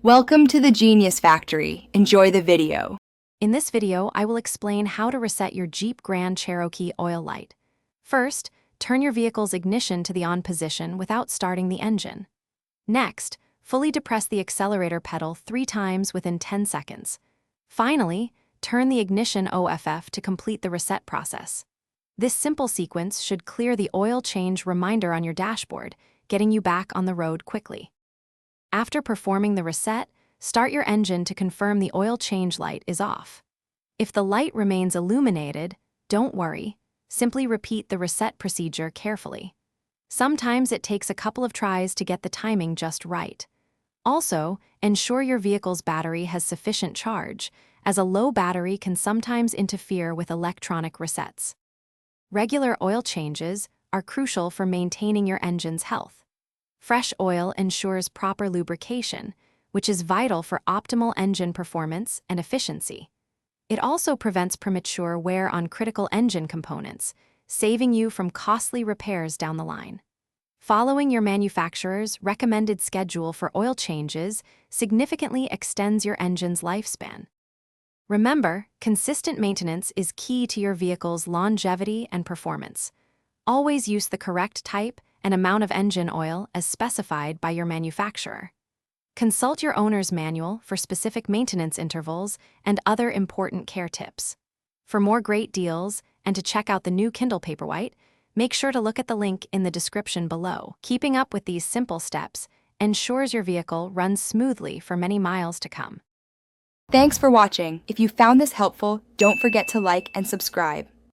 Welcome to the Genius Factory. Enjoy the video. In this video, I will explain how to reset your Jeep Grand Cherokee oil light. First, turn your vehicle's ignition to the on position without starting the engine. Next, fully depress the accelerator pedal 3 times within 10 seconds. Finally, turn the ignition OFF to complete the reset process. This simple sequence should clear the oil change reminder on your dashboard, getting you back on the road quickly. After performing the reset, start your engine to confirm the oil change light is off. If the light remains illuminated, don't worry. Simply repeat the reset procedure carefully. Sometimes it takes a couple of tries to get the timing just right. Also, ensure your vehicle's battery has sufficient charge, as a low battery can sometimes interfere with electronic resets. Regular oil changes are crucial for maintaining your engine's health. Fresh oil ensures proper lubrication, which is vital for optimal engine performance and efficiency. It also prevents premature wear on critical engine components, saving you from costly repairs down the line. Following your manufacturer's recommended schedule for oil changes significantly extends your engine's lifespan. Remember, consistent maintenance is key to your vehicle's longevity and performance. Always use the correct type and amount of engine oil as specified by your manufacturer. Consult your owner's manual for specific maintenance intervals and other important care tips. For more great deals and to check out the new Kindle Paperwhite, make sure to look at the link in the description below. Keeping up with these simple steps ensures your vehicle runs smoothly for many miles to come. Thanks for watching. If you found this helpful, don't forget to like and subscribe.